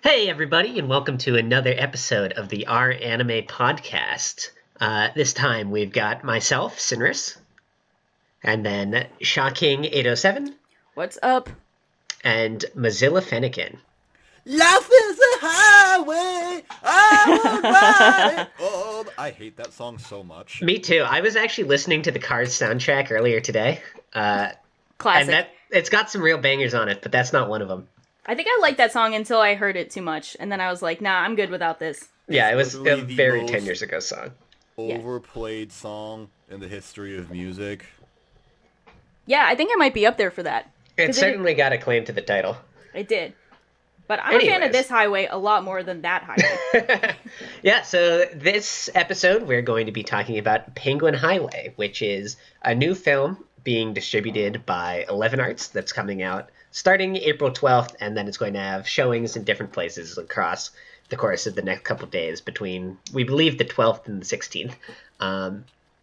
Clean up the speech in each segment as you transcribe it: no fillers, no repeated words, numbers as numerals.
Hey, everybody, and welcome to another episode of the Our Anime Podcast. This time we've got myself, Sinris, and then Shocking 807, What's up? and Mozilla Fennekin. Life is a highway, I will ride it. Oh, I hate that song so much. Me too. I was actually listening to the Cars soundtrack earlier today, and Classic. it's got some real bangers on it, but that's not one of them. I think I liked that song until I heard it too much, and then I was like, nah, I'm good without this. Yeah, it was a literally the very most 10 years ago song. Overplayed song in the history of music. Yeah, I think I might be up there for that. It certainly got a claim to the title. It did. But I'm a fan of Anyways. this highway a lot more than that highway. Yeah, so this episode we're going to be talking about Penguin Highway, which is a new film being distributed by 11 Arts that's coming out starting April 12th, and then it's going to have showings in different places across the course of the next couple of days between, we believe, the 12th and the 16th.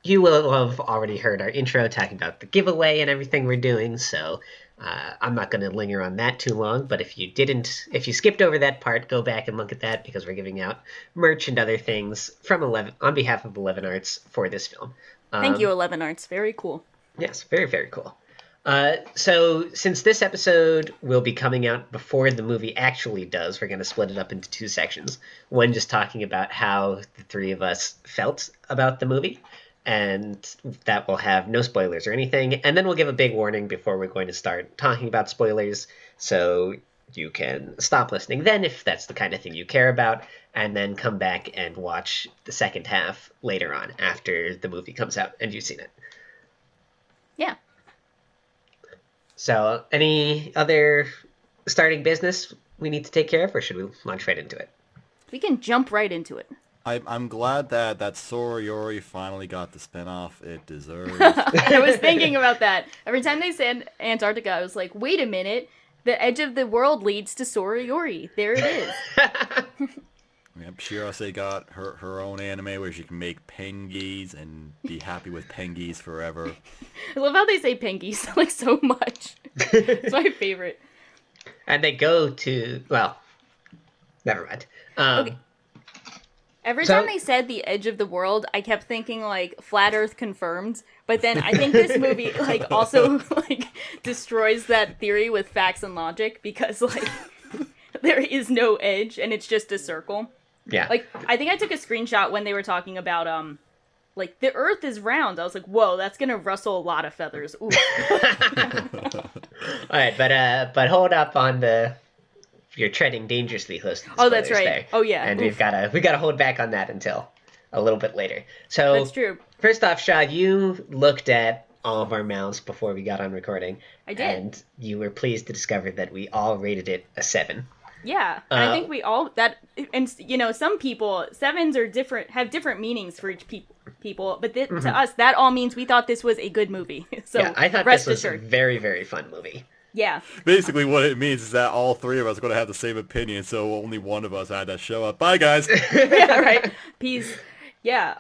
You will have already heard our intro talking about the giveaway and everything we're doing, so I'm not going to linger on that too long, but if you skipped over that part, go back and look at that because we're giving out merch and other things from 11 on behalf of 11 Arts for this film. Thank you, 11 Arts. Very cool. Yes, very, very cool. So since this episode will be coming out before the movie actually does, we're going to split it up into two sections. One just talking about how the three of us felt about the movie, and that will have no spoilers or anything. And then we'll give a big warning before we're going to start talking about spoilers, so you can stop listening then if that's the kind of thing you care about, and then come back and watch the second half later on after the movie comes out and you've seen it. Yeah. So, any other starting business we need to take care of, or should we launch right into it? We can jump right into it. I'm glad that Sorayori finally got the spinoff it deserves. I was thinking about that. Every time they said Antarctica, I was like, wait a minute. The edge of the world leads to Sorayori. There it is. Yep, Shirase got her own anime where she can make pengies and be happy with pengies forever. I love how they say pengies like so much. It's my favorite. And they go to, well, never mind. Okay. Every time they said the edge of the world, I kept thinking like flat Earth confirmed. But then I think this movie like also like destroys that theory with facts and logic because like there is no edge and it's just a circle. Yeah. Like I think I took a screenshot when they were talking about like the Earth is round. I was like, whoa, that's gonna rustle a lot of feathers. Ooh. All right, but hold up on you're treading dangerously close to the Oh, that's spoilers right. there. Oh, yeah. And Oof. we gotta hold back on that until a little bit later. So That's true. First off, Shah, you looked at all of our mouths before we got on recording. I did. And you were pleased to discover that we all rated it a 7. Yeah, and I think we all and you know, some people sevens are different, have different meanings for each people, but to us that all means we thought this was a good movie. So yeah, I thought rest this was assured. a very, very fun movie. Yeah. Basically what it means is that all three of us are going to have the same opinion, so only one of us had to show up. Bye, guys! Yeah, right. Peace. Yeah,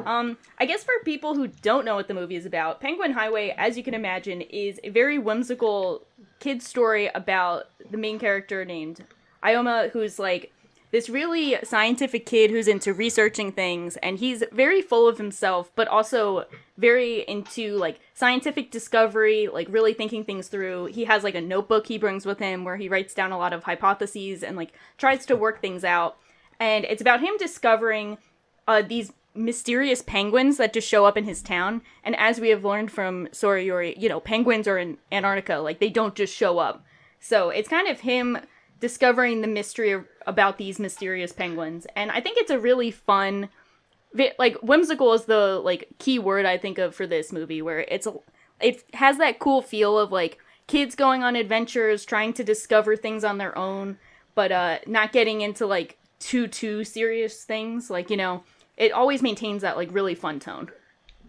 I guess for people who don't know what the movie is about, Penguin Highway, as you can imagine, is a very whimsical kid's story about the main character named Ioma, who's like this really scientific kid who's into researching things, and he's very full of himself, but also very into like scientific discovery, like really thinking things through. He has like a notebook he brings with him where he writes down a lot of hypotheses and like tries to work things out. And it's about him discovering these mysterious penguins that just show up in his town. And as we have learned from Sorayori, you know, penguins are in Antarctica, like they don't just show up. So it's kind of him discovering the mystery about these mysterious penguins. And I think it's a really fun, like whimsical is the like key word I think of for this movie, where it has that cool feel of like kids going on adventures, trying to discover things on their own, but not getting into like too serious things. Like, you know, it always maintains that like really fun tone.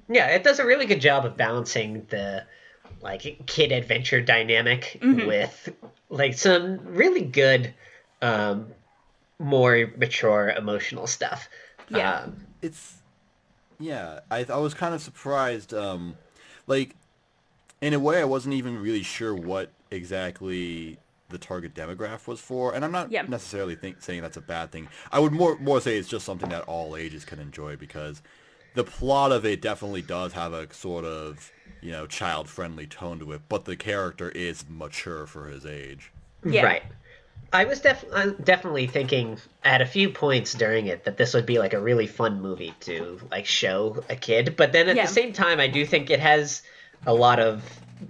Yeah, it does a really good job of balancing the like kid adventure dynamic with like some really good more mature emotional stuff. Yeah. I was kind of surprised, like, in a way I wasn't even really sure what exactly the target demographic was for, and I'm not Yeah. necessarily saying that's a bad thing. I would more say it's just something that all ages can enjoy, because the plot of it definitely does have a sort of, child-friendly tone to it, but the character is mature for his age. Yeah. Right. I was definitely thinking at a few points during it that this would be like a really fun movie to like show a kid, but then at Yeah. the same time, I do think it has a lot of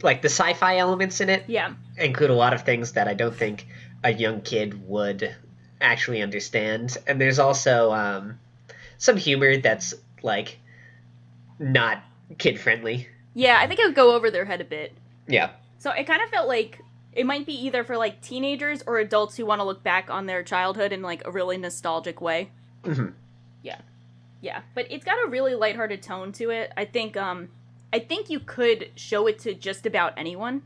like the sci-fi elements in it. Yeah. Include a lot of things that I don't think a young kid would actually understand, and there's also some humor that's like not kid friendly. Yeah, I think it would go over their head a bit. Yeah. So it kind of felt like it might be either for like teenagers or adults who want to look back on their childhood in like a really nostalgic way. Mm-hmm. Yeah, but it's got a really lighthearted tone to it. I think you could show it to just about anyone,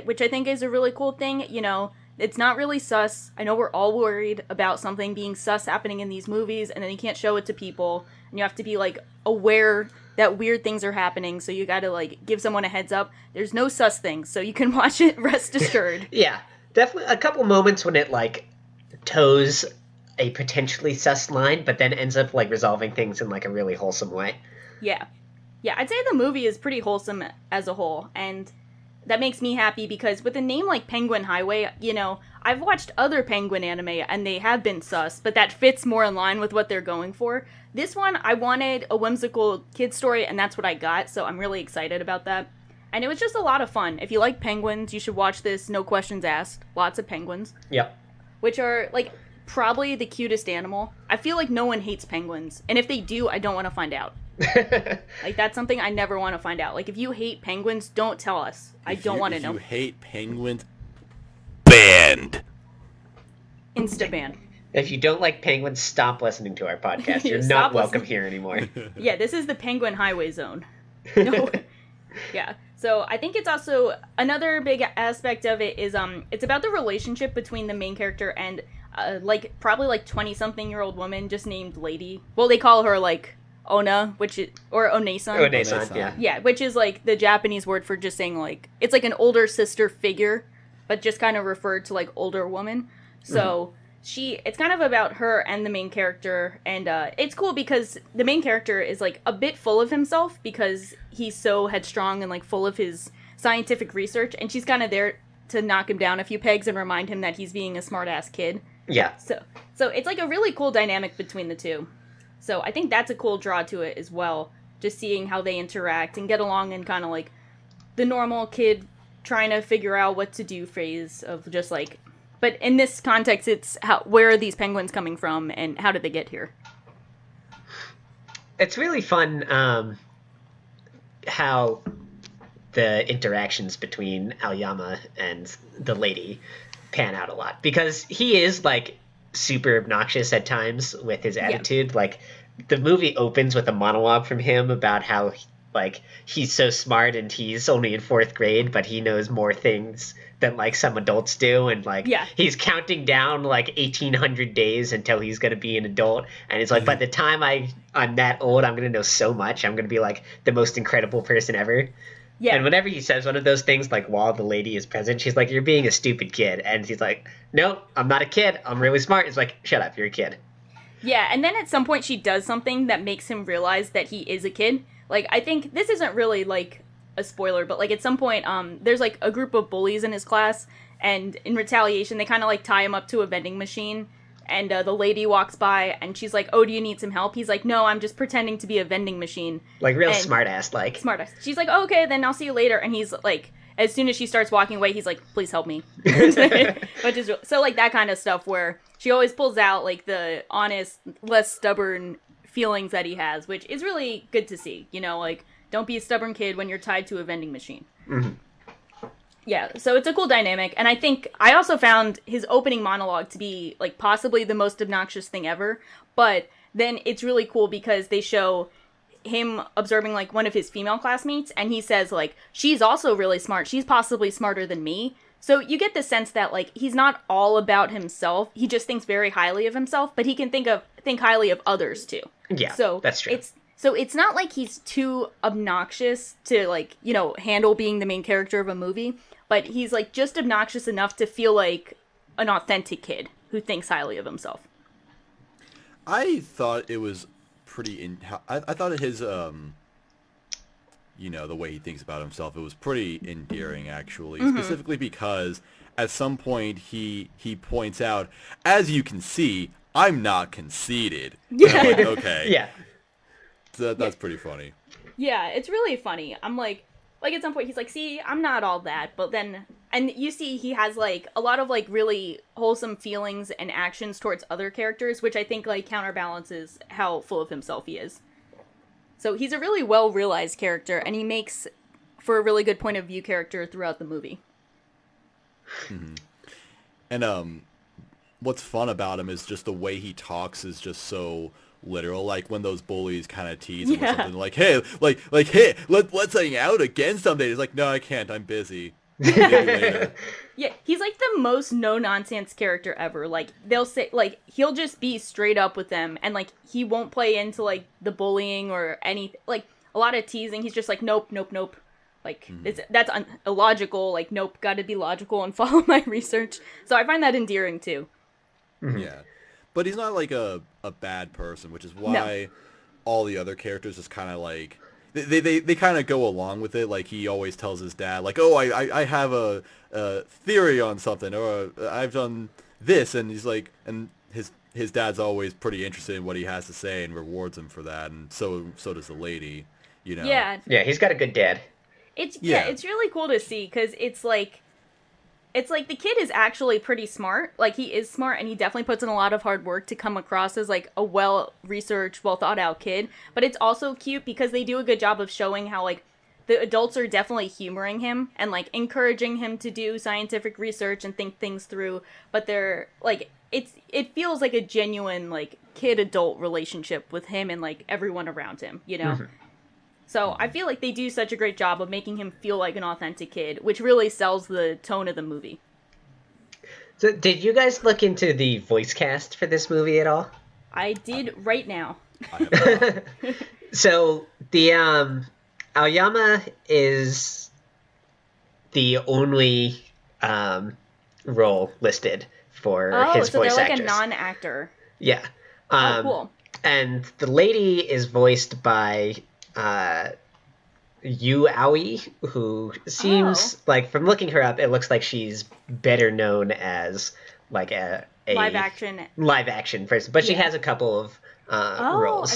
which I think is a really cool thing. It's not really sus. I know we're all worried about something being sus happening in these movies, and then you can't show it to people, and you have to be like aware that weird things are happening, so you gotta like give someone a heads up. There's no sus things, so you can watch it rest assured. Yeah, definitely a couple moments when it like toes a potentially sus line, but then ends up like resolving things in like a really wholesome way. Yeah, I'd say the movie is pretty wholesome as a whole, and that makes me happy because with a name like Penguin Highway, I've watched other Penguin anime and they have been sus, but that fits more in line with what they're going for. This one, I wanted a whimsical kid story, and that's what I got, so I'm really excited about that. And it was just a lot of fun. If you like penguins, you should watch this, no questions asked. Lots of penguins. Yep. Which are, like, probably the cutest animal. I feel like no one hates penguins, and if they do, I don't want to find out. Like, that's something I never want to find out. Like, if you hate penguins, don't tell us. I don't want to know. If you hate penguins, banned. Insta-ban. If you don't like penguins, stop listening to our podcast. You're Stop not welcome listening. here anymore. Yeah, this is the Penguin Highway Zone. No. Yeah. So I think it's also another big aspect of it is it's about the relationship between the main character and probably 20-something-year-old woman just named Lady. Well, they call her like Ona, or Onesan. Onesan, yeah. Yeah, which is like the Japanese word for just saying like it's like an older sister figure, but just kind of referred to like older woman. So it's kind of about her and the main character, and it's cool because the main character is like a bit full of himself because he's so headstrong and like full of his scientific research, and she's kind of there to knock him down a few pegs and remind him that he's being a smart-ass kid. Yeah. So it's like a really cool dynamic between the two. So I think that's a cool draw to it as well, just seeing how they interact and get along in kind of like the normal kid trying to figure out what to do phase of just like, but in this context, it's where are these penguins coming from and how did they get here? It's really fun how the interactions between Aoyama and the lady pan out a lot, because he is like super obnoxious at times with his attitude. Yeah. Like the movie opens with a monologue from him about how like he's so smart and he's only in 4th grade, but he knows more things than like some adults do, and like he's counting down like 1800 days until he's gonna be an adult, and it's like by the time I'm that old, I'm gonna know so much. I'm gonna be like the most incredible person ever. Yeah. And whenever he says one of those things, like while the lady is present, she's like, "You're being a stupid kid," and he's like, "No, I'm not a kid. I'm really smart." It's like, "Shut up, you're a kid." Yeah, and then at some point she does something that makes him realize that he is a kid. Like, I think this isn't really like a spoiler, but like at some point there's like a group of bullies in his class, and in retaliation they kind of like tie him up to a vending machine, and the lady walks by and she's like, "Oh, do you need some help?" He's like, "No, I'm just pretending to be a vending machine." Like real smart-ass. She's like, "Oh, okay, then I'll see you later." And he's like, as soon as she starts walking away, he's like, "Please help me." Which is so like that kind of stuff where she always pulls out like the honest, less stubborn feelings that he has, which is really good to see. Like, don't be a stubborn kid when you're tied to a vending machine. Mm-hmm. Yeah, so it's a cool dynamic, and I think I also found his opening monologue to be like possibly the most obnoxious thing ever, but then it's really cool because they show him observing like one of his female classmates, and he says like, "She's also really smart. She's possibly smarter than me." So you get the sense that like he's not all about himself. He just thinks very highly of himself, but he can think highly of others too. Yeah, so that's true. So it's not like he's too obnoxious to, like, you know, handle being the main character of a movie, but he's, like, just obnoxious enough to feel like an authentic kid who thinks highly of himself. I thought it was pretty. I thought his you know, the way he thinks about himself, it was pretty endearing, actually. Specifically because at some point he points out, as you can see, I'm not conceited. Yeah. And I'm like, okay. Yeah. That's pretty funny. Yeah, it's really funny. I'm like at some point he's like, see, I'm not all that, but then, and you see he has, like, a lot of, like, really wholesome feelings and actions towards other characters, which I think, like, counterbalances how full of himself he is. So he's a really well-realized character, and he makes for a really good point of view character throughout the movie. Mm-hmm. And what's fun about him is just the way he talks is just so literal. Like when those bullies kind of tease him with something like, "Hey, hey, let's hang out again someday." He's like, "No, I can't. I'm busy. Maybe later." Yeah, he's like the most no-nonsense character ever. Like, they'll say, like, he'll just be straight up with them, and, like, he won't play into, like, the bullying or anything. Like, a lot of teasing, he's just like, nope. Like, that's illogical. Like, nope, gotta be logical and follow my research. So I find that endearing, too. Yeah. But he's not, like, a bad person, which is why all the other characters is kind of, like... They kind of go along with it. Like, he always tells his dad, like, oh, I have a theory on something, or I've done this, and he's like, and his dad's always pretty interested in what he has to say and rewards him for that, and so does the lady, you know. Yeah. Yeah, he's got a good dad. It's really cool to see, because it's like the kid is actually pretty smart. Like, he is smart, and he definitely puts in a lot of hard work to come across as, like, a well-researched, well-thought-out kid. But it's also cute because they do a good job of showing how, like, the adults are definitely humoring him and, like, encouraging him to do scientific research and think things through. But they're, like, it feels like a genuine, like, kid-adult relationship with him and, like, everyone around him, you know? Mm-hmm. So I feel like they do such a great job of making him feel like an authentic kid, which really sells the tone of the movie. So did you guys look into the voice cast for this movie at all? I did right now. So the Aoyama is the only role listed for his voice actress. Oh, so they're like a non-actor. Yeah. Cool. And the lady is voiced by... Yu Aoi, who seems like, from looking her up, it looks like she's better known as like a live action person, but she has a couple of roles.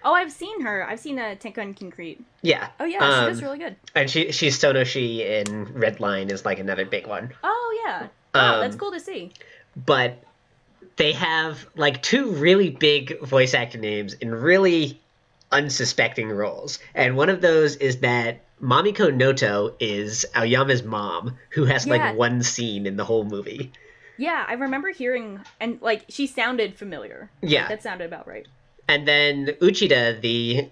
I've seen her. I've seen Tekken Concrete. Yeah. Oh yeah, she does really good. And she's Sonoshi in Redline is like another big one. Oh yeah. Wow, that's cool to see. But they have like two really big voice actor names in really unsuspecting roles, and one of those is that Mamiko Noto is Aoyama's mom, who has like one scene in the whole movie. Yeah, I remember hearing, and like she sounded familiar. Yeah, that sounded about right. And then Uchida, the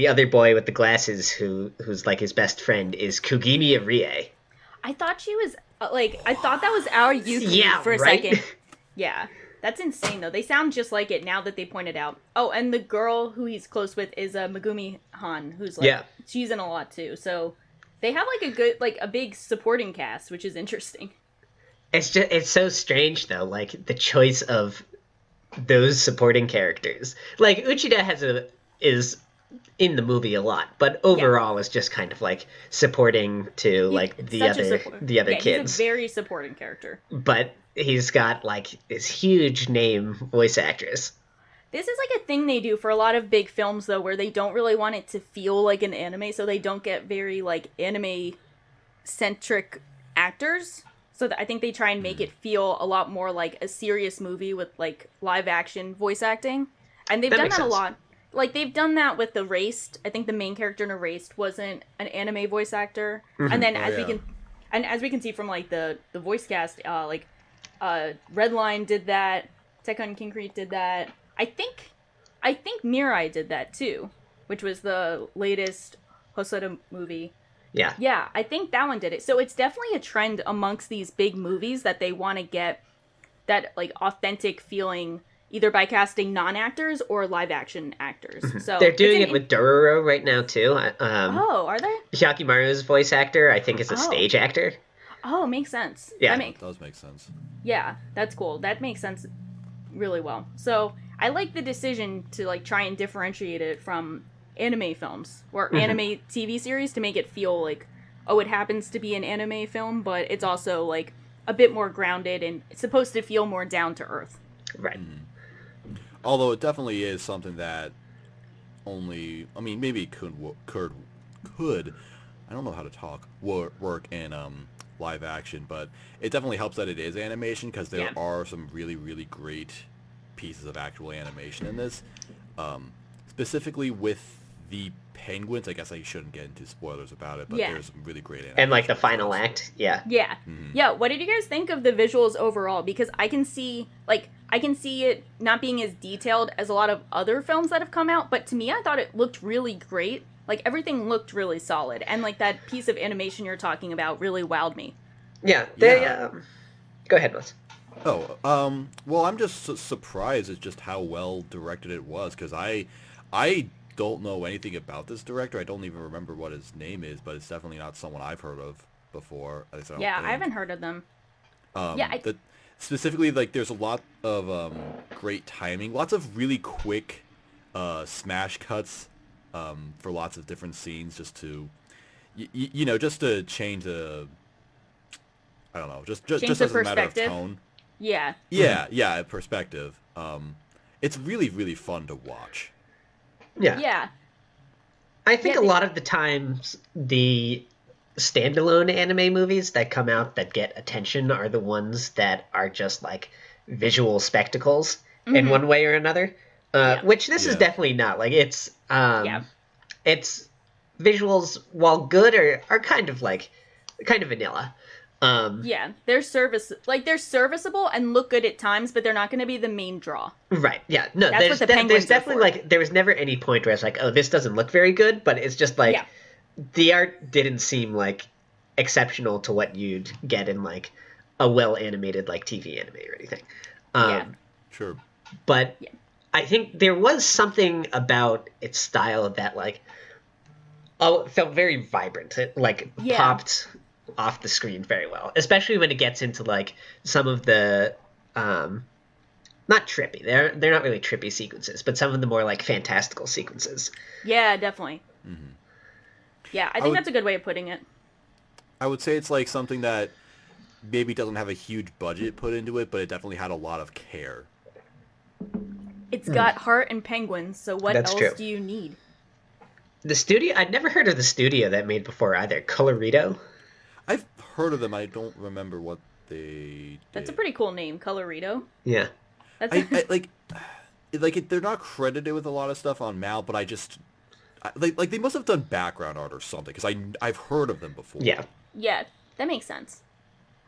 other boy with the glasses, who's like his best friend, is Kugimi Rie. I thought she was I thought that was our Yuki for a second. Yeah. That's insane, though. They sound just like it now that they pointed out. Oh, and the girl who he's close with is Megumi Han, who's like, she's in a lot too. So they have like a good, like a big supporting cast, which is interesting. It's so strange though, like the choice of those supporting characters. Like Uchida is in the movie a lot, but overall is just kind of like supporting to like the other kids. He's a very supporting character. But he's got like this huge name voice actress. This is like a thing they do for a lot of big films though, where they don't really want it to feel like an anime, so they don't get very like anime centric actors. So I think they try and make it feel a lot more like a serious movie with like live action voice acting. And they've done that a lot. Like they've done that with Erased. I think the main character in Erased wasn't an anime voice actor. Mm-hmm. And then as we can see from like the voice cast, Redline did that, Tekken Concrete did that. I think Mirai did that too, which was the latest Hosoda movie. Yeah. Yeah, I think that one did it. So it's definitely a trend amongst these big movies that they want to get that like authentic feeling either by casting non-actors or live-action actors. So They're doing it with Dororo right now, too. Oh, are they? Hyakimaru's voice actor, I think, is a stage actor. Oh, makes sense. Yeah. That does make sense. Yeah, that's cool. That makes sense really well. So I like the decision to like try and differentiate it from anime films or anime TV series to make it feel like, oh, it happens to be an anime film, but it's also like a bit more grounded and it's supposed to feel more down to earth. Right. Although it definitely is something that only, I mean, maybe it could I don't know how to talk, work in live action, but it definitely helps that it is animation because there are some really, really great pieces of actual animation in this. Specifically with the penguins, I guess I shouldn't get into spoilers about it, but there's some really great animation. And like the final act, yeah. Yeah, what did you guys think of the visuals overall? Because I can see it not being as detailed as a lot of other films that have come out, but to me I thought it looked really great. Like everything looked really solid, and like that piece of animation you're talking about really wowed me. Yeah, they go ahead, Wes. Well, I'm just surprised at just how well directed it was, because I don't know anything about this director. I don't even remember what his name is, but it's definitely not someone I've heard of before. I haven't heard of them. Specifically, like, there's a lot of great timing, lots of really quick smash cuts for lots of different scenes, just to, just to change the, I don't know, just as a matter of tone. Yeah, perspective. It's really, really fun to watch. Yeah. I think a lot of the times the standalone anime movies that come out that get attention are the ones that are just like visual spectacles in one way or another. Which this is definitely not. Like it's visuals, while good, are kind of vanilla. They're serviceable and look good at times, but they're not going to be the main draw. Right. Yeah. No, there's definitely like there was never any point where it's like, oh, this doesn't look very good, but it's just like the art didn't seem like exceptional to what you'd get in like a well animated like TV anime or anything. Sure. But I think there was something about its style that like felt very vibrant. It like popped off the screen very well, especially when it gets into like some of the not trippy, they're not really trippy sequences, but some of the more like fantastical sequences. Yeah, definitely. I think that's a good way of putting it. I would say it's like something that maybe doesn't have a huge budget put into it, but it definitely had a lot of care. It's got heart and penguins, so what else do you need? The studio, I'd never heard of the studio that made before either. Colorido? I've heard of them. I don't remember what they did. That's a pretty cool name, Colorido. Yeah. They're not credited with a lot of stuff on Mal, but they must have done background art or something, because I've heard of them before. Yeah, that makes sense.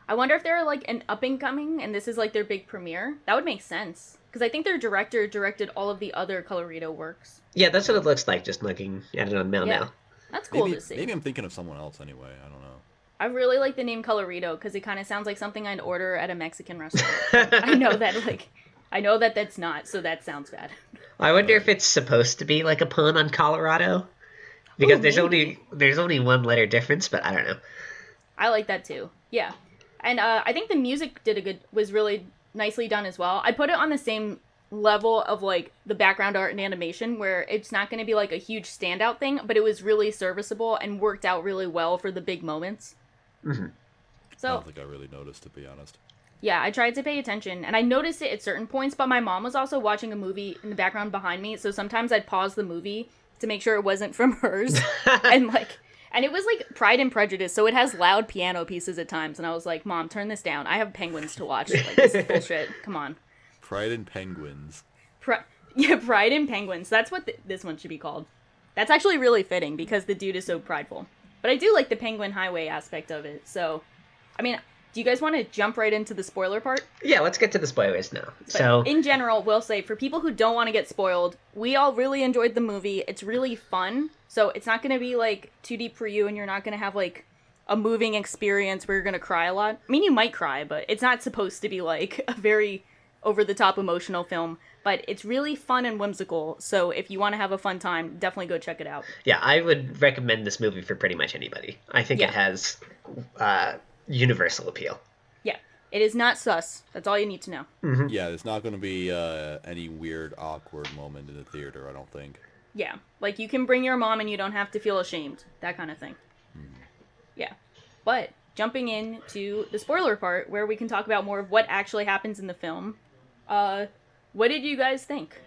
I wonder if they're like an up-and-coming and this is like their big premiere. That would make sense, because I think their director directed all of the other Colorido works. Yeah, that's what it looks like, just looking at it on Mal now. That's cool to see. Maybe I'm thinking of someone else anyway. I don't know. I really like the name Colorido because it kind of sounds like something I'd order at a Mexican restaurant. I know that that's not, so that sounds bad. I wonder if it's supposed to be like a pun on Colorado, because there's only one letter difference, but I don't know. I like that too. Yeah, and I think the music was really nicely done as well. I'd put it on the same level of like the background art and animation, where it's not going to be like a huge standout thing, but it was really serviceable and worked out really well for the big moments. So I don't think I really noticed, to be honest. Yeah, I tried to pay attention, and I noticed it at certain points, but my mom was also watching a movie in the background behind me, so sometimes I'd pause the movie to make sure it wasn't from hers. And it was like Pride and Prejudice, so it has loud piano pieces at times, and I was like, Mom, turn this down. I have penguins to watch. Like, this is bullshit. Come on. Pride and Penguins. Pride and Penguins. That's what this one should be called. That's actually really fitting, because the dude is so prideful. But I do like the Penguin Highway aspect of it, so... I mean, do you guys want to jump right into the spoiler part? Yeah, let's get to the spoilers now. But in general, we'll say, for people who don't want to get spoiled, we all really enjoyed the movie. It's really fun, so it's not going to be, like, too deep for you, and you're not going to have, like, a moving experience where you're going to cry a lot. I mean, you might cry, but it's not supposed to be, like, a very over-the-top emotional film, but it's really fun and whimsical, so if you want to have a fun time, definitely go check it out. Yeah, I would recommend this movie for pretty much anybody. I think it has universal appeal. Yeah, it is not sus. That's all you need to know. Mm-hmm. Yeah, there's not going to be any weird, awkward moment in the theater, I don't think. Yeah, like you can bring your mom and you don't have to feel ashamed. That kind of thing. Yeah. But jumping into the spoiler part where we can talk about more of what actually happens in the film, what did you guys think?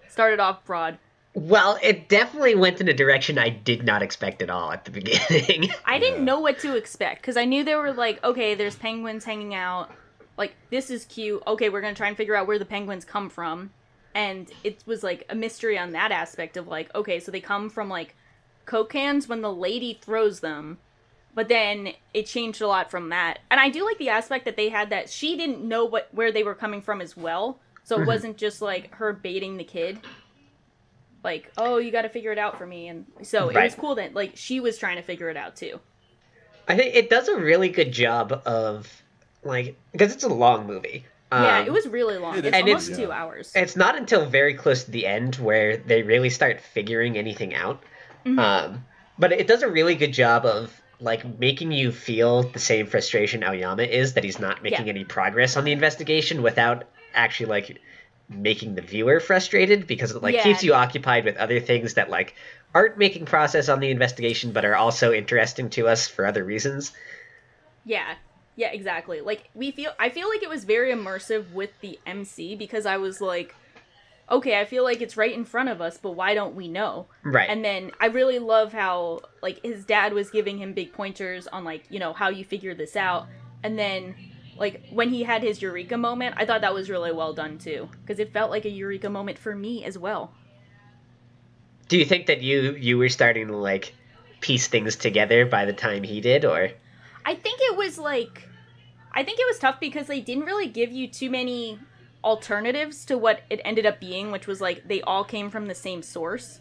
Started off broad. Well, it definitely went in a direction I did not expect at all at the beginning. I didn't know what to expect, because I knew they were like, okay, there's penguins hanging out. Like, this is cute. Okay, we're going to try and figure out where the penguins come from. And it was like a mystery on that aspect of like, okay, so they come from like Coke cans when the lady throws them. But then it changed a lot from that. And I do like the aspect that they had that she didn't know where they were coming from as well. So it wasn't just like her baiting the kid. Like, oh, you got to figure it out for me. And so it was cool that like she was trying to figure it out too. I think it does a really good job of like, because it's a long movie. Yeah, it was really long. It's almost 2 hours. It's not until very close to the end where they really start figuring anything out. But it does a really good job of like making you feel the same frustration Aoyama is that he's not making any progress on the investigation without actually like making the viewer frustrated, because it like keeps you occupied with other things that like aren't making progress on the investigation but are also interesting to us for other reasons. Yeah, exactly. Like I feel like it was very immersive with the MC, because I was like, okay, I feel like it's right in front of us, but why don't we know? Right. And then I really love how like his dad was giving him big pointers on like, you know, how you figure this out. And then like when he had his eureka moment, I thought that was really well done too, because it felt like a eureka moment for me as well. Do you think that you were starting to like piece things together by the time he did, or? I think it was tough because they didn't really give you too many alternatives to what it ended up being, which was like they all came from the same source.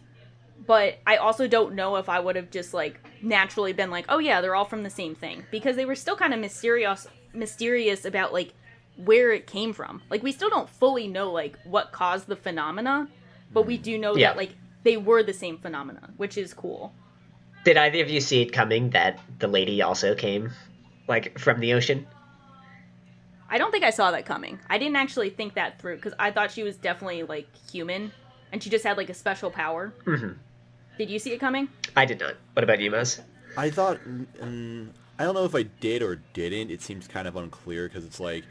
But I also don't know if I would have just like naturally been like, oh yeah, they're all from the same thing, because they were still kind of mysterious about like where it came from. Like we still don't fully know like what caused the phenomena, but we do know that like they were the same phenomena, which is cool. Did either of you see it coming that the lady also came, like, from the ocean? I don't think I saw that coming. I didn't actually think that through, because I thought she was definitely, like, human, and she just had, like, a special power. Mm-hmm. Did you see it coming? I did not. What about you, Maz? I thought, I don't know if I did or didn't. It seems kind of unclear, because it's like,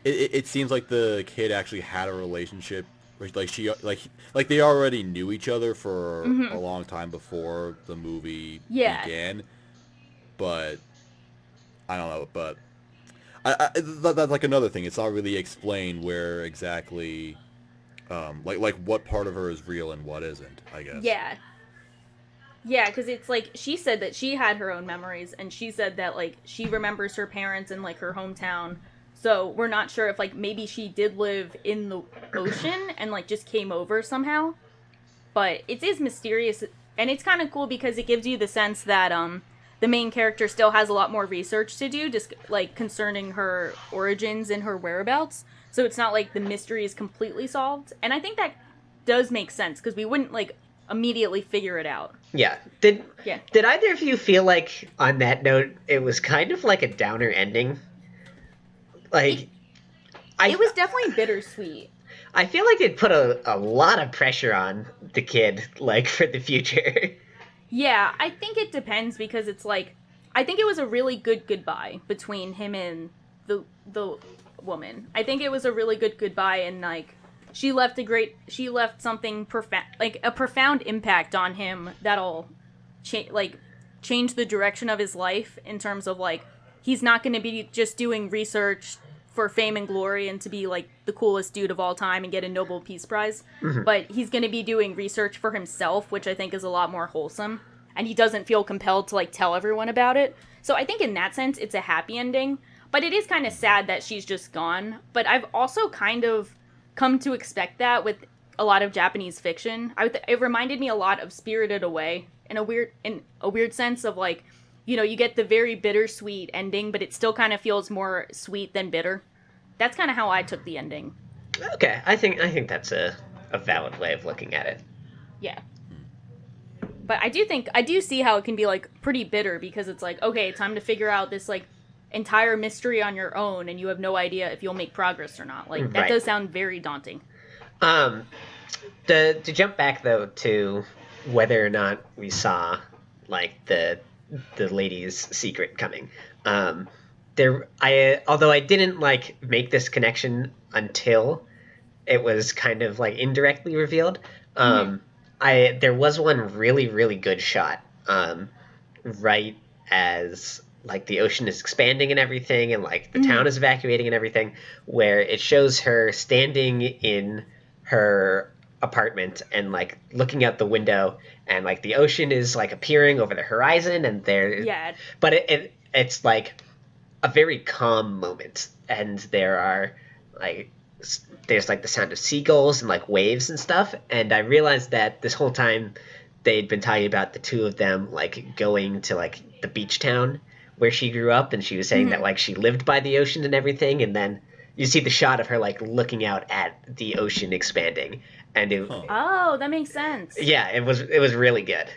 it seems like the kid actually had a relationship. Like they already knew each other for a long time before the movie began, but I don't know. But that's like another thing. It's not really explained where exactly, like what part of her is real and what isn't, I guess. Yeah, because it's like she said that she had her own memories, and she said that like she remembers her parents in like her hometown. So we're not sure if, like, maybe she did live in the ocean and, like, just came over somehow. But it is mysterious, and it's kind of cool because it gives you the sense that the main character still has a lot more research to do, just, like, concerning her origins and her whereabouts. So it's not like the mystery is completely solved. And I think that does make sense, because we wouldn't, like, immediately figure it out. Yeah. Did either of you feel like, on that note, it was kind of like a downer ending? Like, it was definitely bittersweet. I feel like it put a lot of pressure on the kid, like, for the future. Yeah, I think it depends, because it's like, I think it was a really good goodbye between him and the woman. I think it was a really good goodbye, and like she left something profound, like a profound impact on him that'll change the direction of his life, in terms of like he's not going to be just doing research for fame and glory and to be like the coolest dude of all time and get a Nobel Peace Prize, but he's going to be doing research for himself, which I think is a lot more wholesome, and he doesn't feel compelled to like tell everyone about it. So I think in that sense it's a happy ending, but it is kind of sad that she's just gone. But I've also kind of come to expect that with a lot of Japanese fiction. It reminded me a lot of Spirited Away in a weird sense of like, you know, you get the very bittersweet ending, but it still kind of feels more sweet than bitter. that's kind of how I took the ending. Okay, I think that's a valid way of looking at it. Yeah. But I do see how it can be like pretty bitter, because it's like, okay, time to figure out this like entire mystery on your own, and you have no idea if you'll make progress or not. Like, that does sound very daunting. To jump back though to whether or not we saw like the lady's secret coming, although I didn't like make this connection until it was kind of like indirectly revealed. There was one really, really good shot, right as like the ocean is expanding and everything, and like the town is evacuating and everything, where it shows her standing in her apartment and like looking out the window, and like the ocean is like appearing over the horizon, and but it's like a very calm moment, and there's like the sound of seagulls and like waves and stuff, and I realized that this whole time they'd been talking about the two of them like going to like the beach town where she grew up, and she was saying that like she lived by the ocean and everything, and then you see the shot of her like looking out at the ocean expanding, and oh, that makes sense. Yeah, it was really good.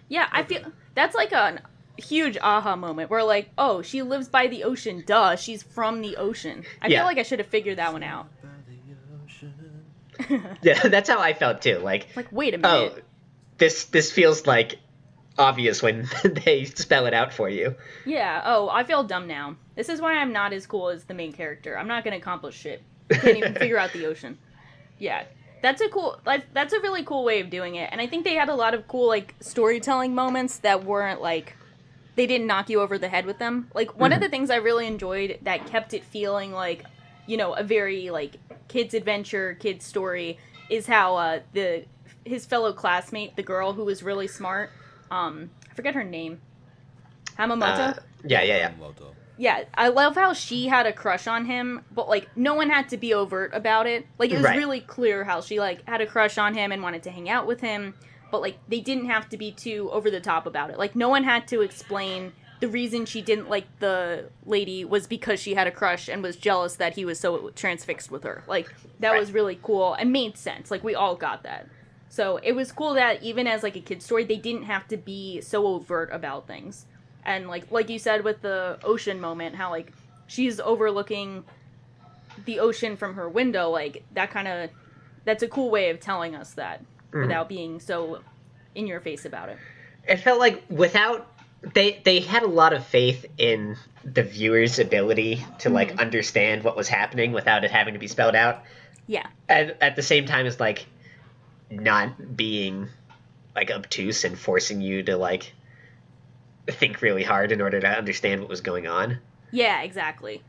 Yeah, I feel that's like a huge aha moment where like, oh, she lives by the ocean, duh, she's from the ocean. I feel like I should have figured that one out. Yeah, that's how I felt too. Like wait a minute. Oh, this feels like obvious when they spell it out for you. Yeah. Oh, I feel dumb now. This is why I'm not as cool as the main character. I'm not gonna accomplish shit. Can't even figure out the ocean. Yeah. That's a really cool way of doing it. And I think they had a lot of cool like storytelling moments that weren't like, they didn't knock you over the head with them. Like one of the things I really enjoyed that kept it feeling like, you know, a very like kid's adventure, kid's story, is how his fellow classmate, the girl who was really smart, I forget her name. Hamamoto? Yeah. Hamamoto. Yeah, I love how she had a crush on him, but like no one had to be overt about it. Like it was really clear how she like had a crush on him and wanted to hang out with him, but like they didn't have to be too over the top about it. Like no one had to explain the reason she didn't like the lady was because she had a crush and was jealous that he was so transfixed with her. Like that was really cool and made sense. Like we all got that. So it was cool that even as like a kid's story, they didn't have to be so overt about things. And like you said with the ocean moment, how like she's overlooking the ocean from her window, like that's a cool way of telling us that without being so in your face about it. It felt like they had a lot of faith in the viewer's ability to like understand what was happening without it having to be spelled out. Yeah. And at the same time as like not being like obtuse and forcing you to like think really hard in order to understand what was going on. Yeah, exactly.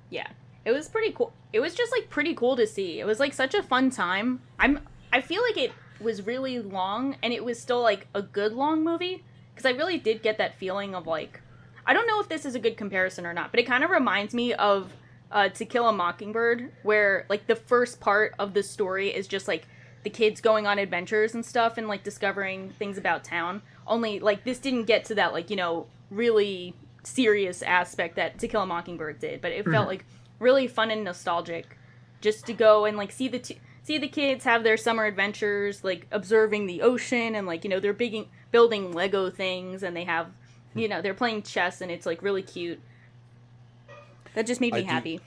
Yeah. It was pretty cool. It was just like pretty cool to see. It was like such a fun time. I feel like it was really long, and it was still like a good long movie, because I really did get that feeling of like, I don't know if this is a good comparison or not, but it kind of reminds me of To Kill a Mockingbird, where like the first part of the story is just like the kids going on adventures and stuff and like discovering things about town. Only like this didn't get to that like, you know, really serious aspect that To Kill a Mockingbird did, but it felt like really fun and nostalgic just to go and like see the kids have their summer adventures, like observing the ocean, and like, you know, they're building Lego things, and they have, you know, they're playing chess, and it's like really cute. That just made me happy.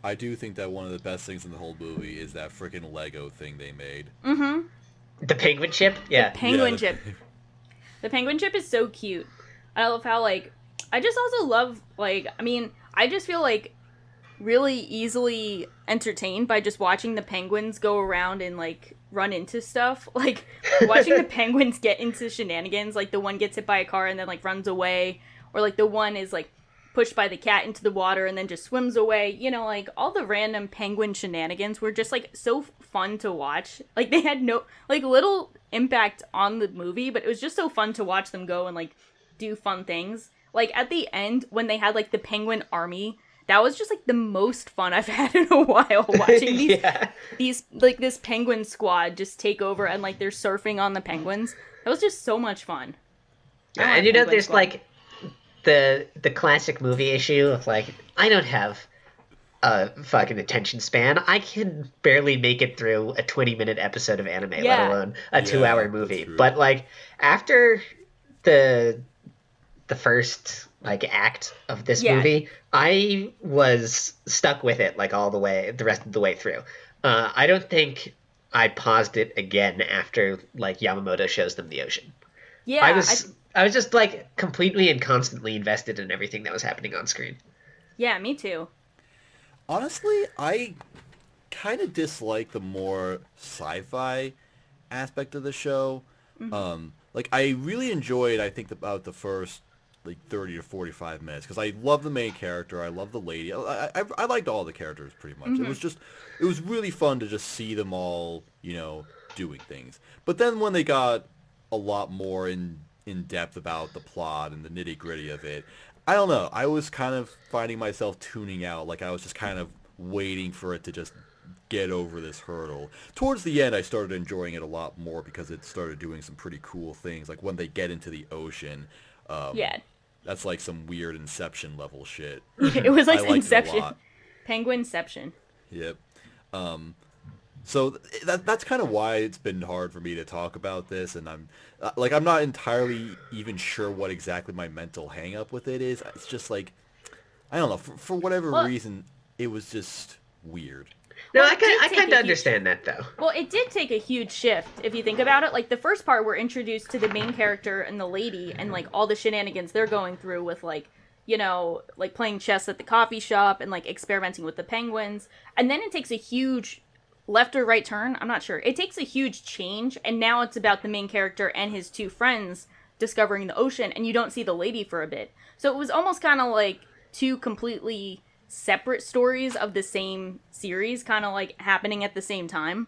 I do think that one of the best things in the whole movie is that freaking Lego thing they made. Mm-hmm. The penguin ship? Yeah. The penguin ship. The penguin ship is so cute. I love how, like, I just also love, like, I mean, I just feel, like, really easily entertained by just watching the penguins go around and, like, run into stuff. Like, watching the penguins get into shenanigans, like, the one gets hit by a car and then, like, runs away. Or, like, the one is, like, pushed by the cat into the water and then just swims away. You know, like, all the random penguin shenanigans were just, like, so fun to watch. Like, they had no, like, little impact on the movie, but it was just so fun to watch them go and, like, do fun things. Like, at the end, when they had, like, the penguin army, that was just, like, the most fun I've had in a while, watching these, like, this penguin squad just take over and, like, they're surfing on the penguins. That was just so much fun. And, you know, there's, like, the classic movie issue of, like, I don't have fucking attention span. I can barely make it through a 20-minute episode of anime, let alone a 2-hour movie. But like after the first like act of this movie, I was stuck with it like all the way, the rest of the way through. I don't think I paused it again after like Yamamoto shows them the ocean. Yeah, I was just like completely and constantly invested in everything that was happening on screen. Yeah, me too. Honestly, I kind of dislike the more sci-fi aspect of the show. Like I really enjoyed, I think, about the first like 30 to 45 minutes because I love the main character. I love the lady. I liked all the characters pretty much. It was really fun to just see them all, doing things. But then when they got a lot more in depth about the plot and the nitty gritty of it, I don't know. I was kind of finding myself tuning out. Like I was just kind of waiting for it to just get over this hurdle. Towards the end, I started enjoying it a lot more because it started doing some pretty cool things. Like when they get into the ocean, that's like some weird Inception level shit. It was like Inception, Penguinception. Yep. So that's kind of why it's been hard for me to talk about this, and I'm not entirely even sure what exactly my mental hang up with it is. It's just like, I don't know, for whatever reason, it was just weird. No, I kind of understand that though. Well, it did take a huge shift if you think about it. Like the first part, we're introduced to the main character and the lady, and like all the shenanigans they're going through with like, like playing chess at the coffee shop and like experimenting with the penguins, and then it takes a huge left or right turn, I'm not sure. It takes a huge change, and now it's about the main character and his two friends discovering the ocean, and you don't see the lady for a bit. So it was almost kind of like two completely separate stories of the same series kind of like happening at the same time.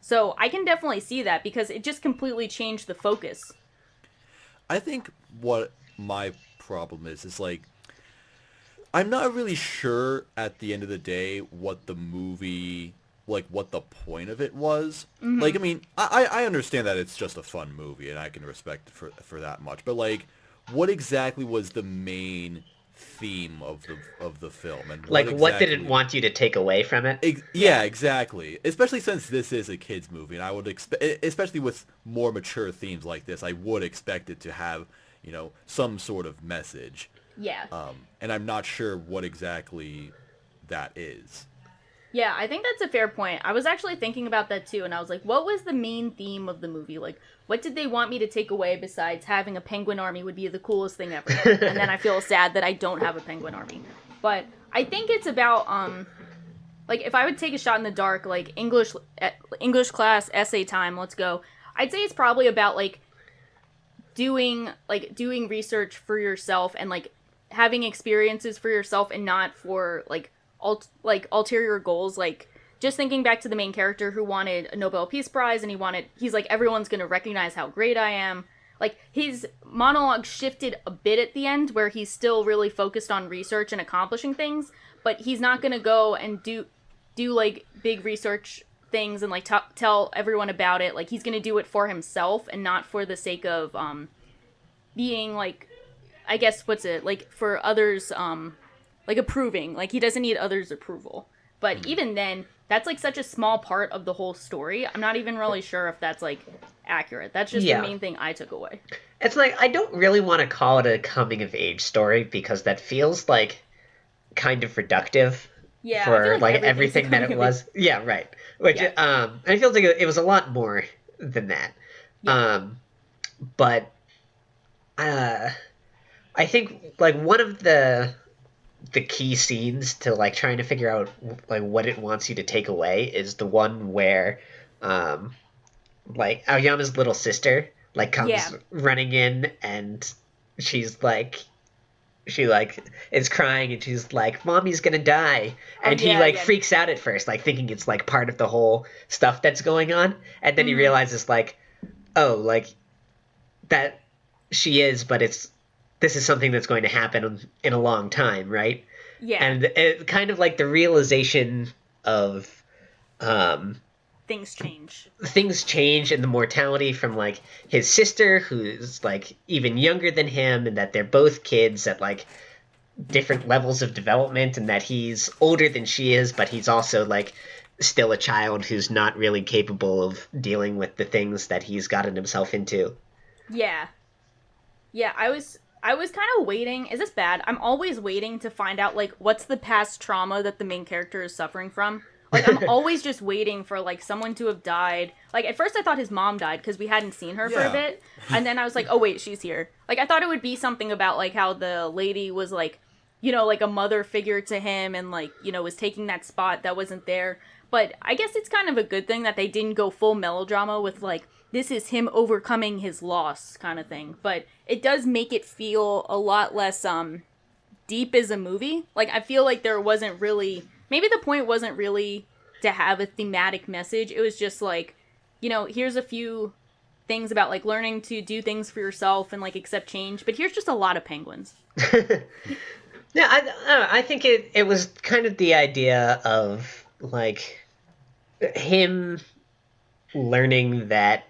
So I can definitely see that because it just completely changed the focus. I think what my problem is like, I'm not really sure at the end of the day what the movie... like what the point of it was. Like, I mean, I understand that it's just a fun movie and I can respect it for that much, but like what exactly was the main theme of the film, and what did it want you to take away from it? Yeah, exactly. Especially since this is a kids movie, and I would expect, especially with more mature themes like this, I would expect it to have some sort of message. Yeah. And I'm not sure what exactly that is. Yeah, I think that's a fair point. I was actually thinking about that too, and I was like, what was the main theme of the movie? Like, what did they want me to take away besides having a penguin army would be the coolest thing ever? And then I feel sad that I don't have a penguin army. But I think it's about, like, if I would take a shot in the dark, like, English class, essay time, let's go. I'd say it's probably about, like, doing research for yourself and, like, having experiences for yourself and not for, like, ulterior goals. Like just thinking back to the main character who wanted a Nobel Peace Prize, and he's like, everyone's gonna recognize how great I am. Like his monologue shifted a bit at the end where he's still really focused on research and accomplishing things, but he's not gonna go and do like big research things and like tell everyone about it. Like he's gonna do it for himself and not for the sake of being like, I guess for others like approving. Like he doesn't need others' approval. But even then, that's like such a small part of the whole story. I'm not even really sure if that's like accurate. That's just the main thing I took away. It's like, I don't really want to call it a coming of age story because that feels like kind of reductive for like everything that it was. Yeah, right. Which I feel like it was a lot more than that. Yeah. But I think like one of the key scenes to like trying to figure out like what it wants you to take away is the one where like Aoyama's little sister like comes running in, and she is crying, and she's like, "Mommy's gonna die," and he freaks out at first, like thinking it's like part of the whole stuff that's going on, and then he realizes like, oh, like that she is, but this is something that's going to happen in a long time, right? Yeah. And it kind of like the realization of things change. Things change, and the mortality from like his sister, who's like even younger than him, and that they're both kids at like different levels of development, and that he's older than she is, but he's also like still a child who's not really capable of dealing with the things that he's gotten himself into. Yeah. Yeah, I was kind of waiting. Is this bad? I'm always waiting to find out like what's the past trauma that the main character is suffering from. Like I'm always just waiting for like someone to have died. Like at first I thought his mom died because we hadn't seen her for a bit, and then I was like, oh wait, she's here. Like I thought it would be something about like how the lady was like, like a mother figure to him, and like was taking that spot that wasn't there. But I guess it's kind of a good thing that they didn't go full melodrama with like this is him overcoming his loss kind of thing. But it does make it feel a lot less deep as a movie. Like I feel like there wasn't really, maybe the point wasn't really to have a thematic message. It was just like, here's a few things about like learning to do things for yourself and like accept change, but here's just a lot of penguins. Yeah, I don't know, I think it was kind of the idea of like him learning that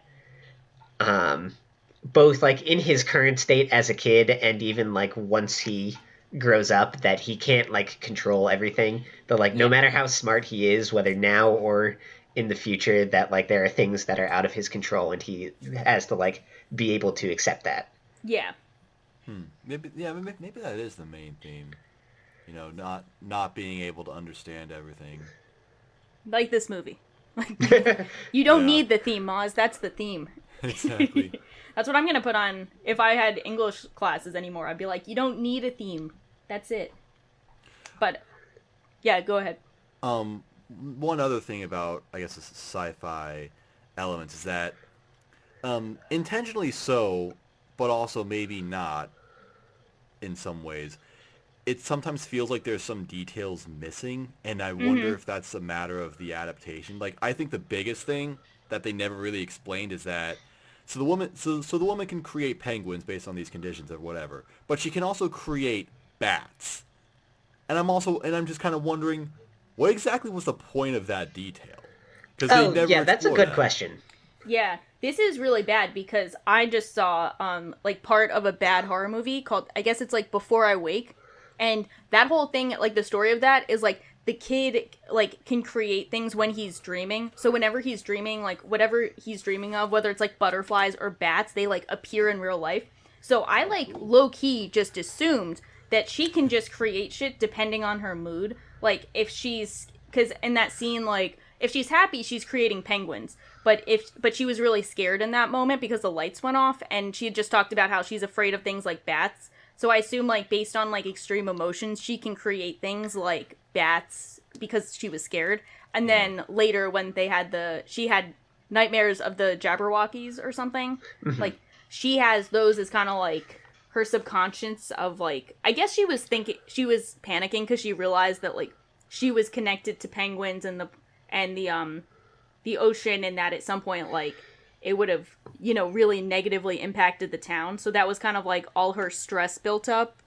both like in his current state as a kid and even like once he grows up, that he can't like control everything, that like no matter how smart he is, whether now or in the future, that like there are things that are out of his control and he has to like be able to accept that. Yeah. Maybe that is the main theme. Not being able to understand everything. Like this movie. You don't need the theme, Moz. That's the theme. Exactly. That's what I'm going to put on if I had English classes anymore. I'd be like, you don't need a theme. That's it. But, yeah, go ahead. One other thing about, I guess, the sci-fi elements is that intentionally so, but also maybe not in some ways, it sometimes feels like there's some details missing, and I wonder if that's a matter of the adaptation. Like, I think the biggest thing that they never really explained is that so the woman can create penguins based on these conditions or whatever, but she can also create bats. And I'm just kind of wondering, what exactly was the point of that detail? That's a good question. Yeah, this is really bad because I just saw like part of a bad horror movie called, I guess it's like Before I Wake, and that whole thing, like the story of that is like the kid like can create things when he's dreaming. So whenever he's dreaming, like whatever he's dreaming of, whether it's like butterflies or bats, they like appear in real life. So I like low key just assumed that she can just create shit depending on her mood. Like if she's, because in that scene, like if she's happy, she's creating penguins. But she was really scared in that moment because the lights went off, and she had just talked about how she's afraid of things like bats. So I assume like based on like extreme emotions, she can create things like bats because she was scared. And then later when she had nightmares of the Jabberwockies or something, like she has those as kind of like her subconscious of like, I guess she was panicking because she realized that like she was connected to penguins and the ocean, and that at some point like it would have, really negatively impacted the town. So that was kind of like all her stress built up,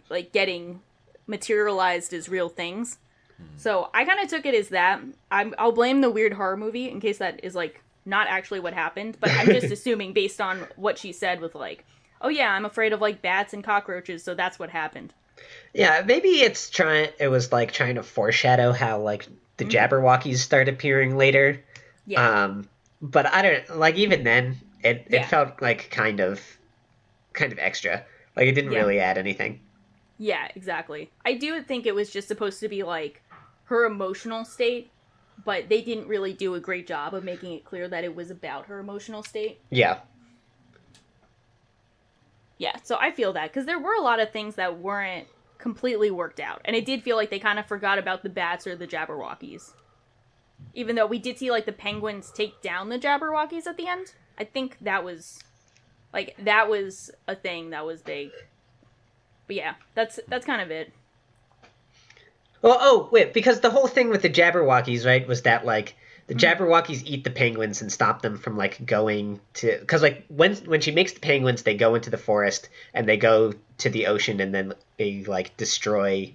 like getting materialized as real things. So I kind of took it as that. I'll blame the weird horror movie in case that is like not actually what happened, but I'm just assuming based on what she said with like, oh yeah, I'm afraid of like bats and cockroaches, so that's what happened. Yeah, maybe it was like trying to foreshadow how like the Jabberwockies start appearing later. Yeah. But I don't like, even then it felt like kind of extra. Like it didn't really add anything. Yeah, exactly. I do think it was just supposed to be like her emotional state, but they didn't really do a great job of making it clear that it was about her emotional state. Yeah. Yeah, so I feel that, because there were a lot of things that weren't completely worked out, and it did feel like they kind of forgot about the bats or the Jabberwockies. Even though we did see, like, the penguins take down the Jabberwockies at the end. I think that was a thing that was big. But yeah, that's kind of it. Well, wait, because the whole thing with the Jabberwockies, right, was that, like, the Jabberwockies eat the penguins and stop them from, like, going to... Because, like, when she makes the penguins, they go into the forest, and they go to the ocean, and then they, like, destroy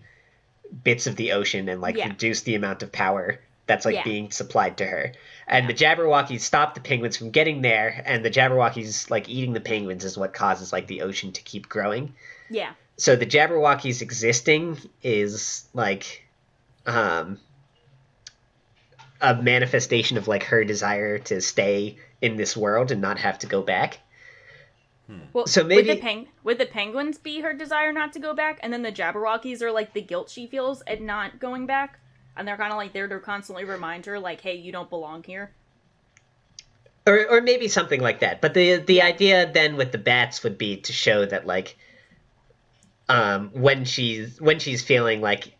bits of the ocean and, like, reduce the amount of power that's, like, being supplied to her. And the Jabberwockies stop the penguins from getting there, and the Jabberwockies, like, eating the penguins is what causes, like, the ocean to keep growing. Yeah. so the Jabberwockies existing is like a manifestation of like her desire to stay in this world and not have to go back. Well, So maybe would the penguins be her desire not to go back, and then the Jabberwockies are like the guilt she feels at not going back, and they're kind of like there to constantly remind her, like, "Hey, you don't belong here." or maybe something like that. But the idea then with the bats would be to show that like when she's feeling like,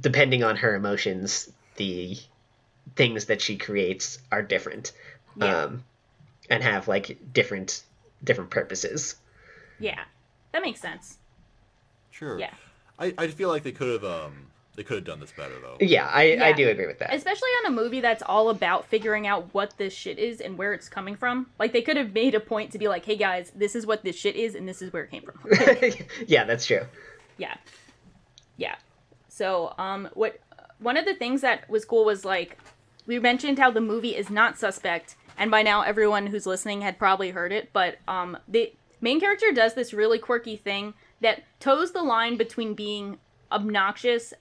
depending on her emotions, the things that she creates are different, and have like different purposes. Yeah, that makes sense. Sure. Yeah. I feel like they could have done this better though. Yeah, I do agree with that. Especially on a movie that's all about figuring out what this shit is and where it's coming from. Like, they could have made a point to be like, hey guys, this is what this shit is and this is where it came from. Yeah, that's true. Yeah. Yeah. So, one of the things that was cool was, like, we mentioned how the movie is not suspect, and by now everyone who's listening had probably heard it, but the main character does this really quirky thing that toes the line between being obnoxious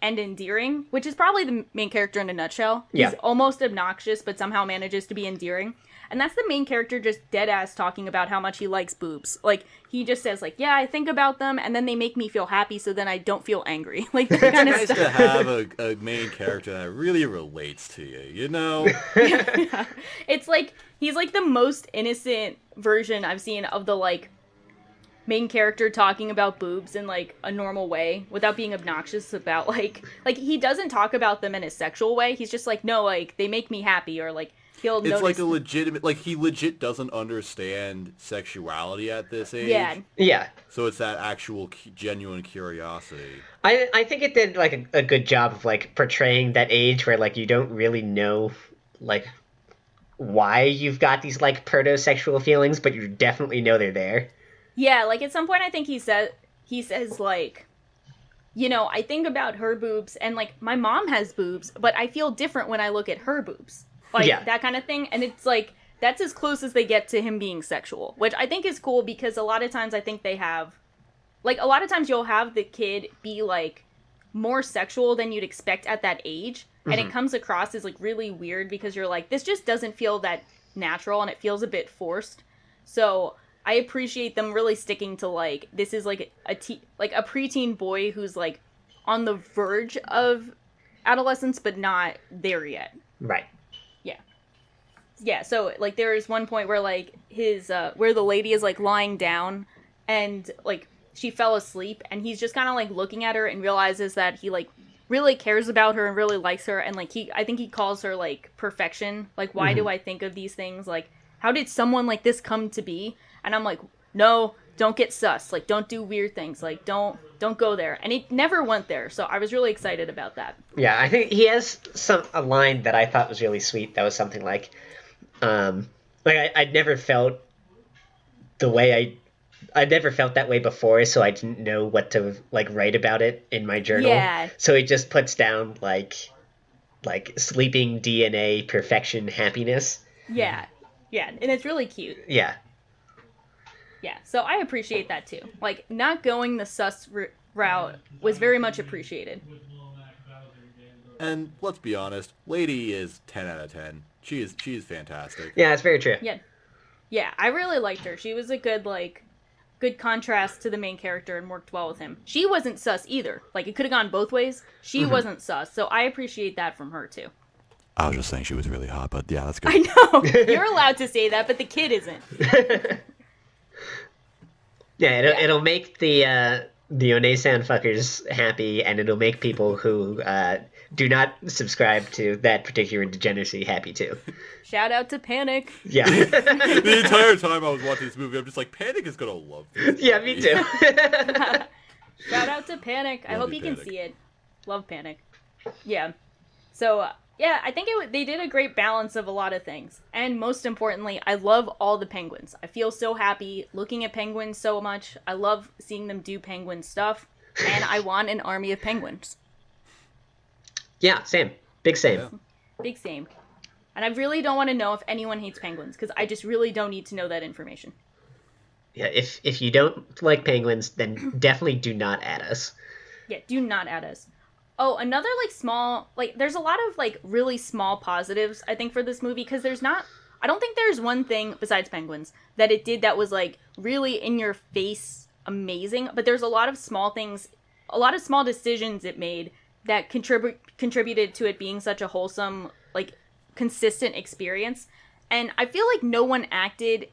and endearing, which is probably the main character in a nutshell. Yeah. He's almost obnoxious, but somehow manages to be endearing. And that's the main character just dead-ass talking about how much he likes boobs. Like, he just says, like, yeah, I think about them, and then they make me feel happy, so then I don't feel angry. Like, that kind of It's nice stuff. to have a main character that really relates to you, you know? Yeah. It's like, he's like the most innocent version I've seen of the, like, main character talking about boobs in, like, a normal way without being obnoxious about, like, he doesn't talk about them in a sexual way. He's just like, no, like, they make me happy, or, like, he'll It's notice... like a legitimate, like, he legit doesn't understand sexuality at this age. Yeah. Yeah. So it's that actual genuine curiosity. I think it did like a good job of like portraying that age where like you don't really know like why you've got these like proto-sexual feelings, but you definitely know they're there. Yeah, like, at some point I think he says, like, you know, I think about her boobs, and, like, my mom has boobs, but I feel different when I look at her boobs. Like, Yeah. that kind of thing. And it's, like, that's as close as they get to him being sexual, which I think is cool because a lot of times I think they have, like, a lot of times you'll have the kid be, like, more sexual than you'd expect at that age, and it comes across as, like, really weird because you're like, this just doesn't feel that natural, and it feels a bit forced. So I appreciate them really sticking to, like, this is, like, a preteen boy who's, like, on the verge of adolescence, but not there yet. Right. Yeah. Yeah, so, like, there is one point where, like, where the lady is, like, lying down, and, like, she fell asleep, and he's just kind of, like, looking at her and realizes that he, like, really cares about her and really likes her, and, like, I think he calls her, like, perfection. Like, why do I think of these things? Like, how did someone like this come to be? And I'm like, no, don't get sus. Like, don't do weird things. Like, don't go there. And it never went there, so I was really excited about that. Yeah, I think he has a line that I thought was really sweet. That was something like I'd never felt the way I'd never felt that way before, so I didn't know what to like write about it in my journal. Yeah. So he just puts down like sleeping DNA, perfection, happiness. Yeah. Yeah, and it's really cute. Yeah. Yeah, so I appreciate that too. Like, not going the sus route was very much appreciated. And let's be honest, Lady is 10 out of 10. She is fantastic. Yeah, that's very true. Yeah. Yeah, I really liked her. She was a good contrast to the main character and worked well with him. She wasn't sus either. Like, it could have gone both ways. She wasn't sus, so I appreciate that from her too. I was just saying she was really hot, but yeah, that's good. I know! You're allowed to say that, but the kid isn't. Yeah, it'll make the Onesan fuckers happy, and it'll make people who do not subscribe to that particular degeneracy happy too. Shout out to Panic. Yeah. The entire time I was watching this movie, I'm just like, Panic is gonna love this. Yeah, me too. Shout out to Panic. I Love hope you, you can Panic. see it. Love Panic. Yeah. So, yeah, I think they did a great balance of a lot of things. And most importantly, I love all the penguins. I feel so happy looking at penguins so much. I love seeing them do penguin stuff. And I want an army of penguins. Yeah, same. Big same. Yeah. Big same. And I really don't want to know if anyone hates penguins, because I just really don't need to know that information. Yeah, if you don't like penguins, then definitely do not add us. Yeah, do not add us. Oh, another like small like there's a lot of like really small positives I think for this movie because there's not I don't think there's one thing besides penguins that it did that was like really in your face amazing, but there's a lot of small things, a lot of small decisions it made that contributed to it being such a wholesome like consistent experience. And I feel like no one acted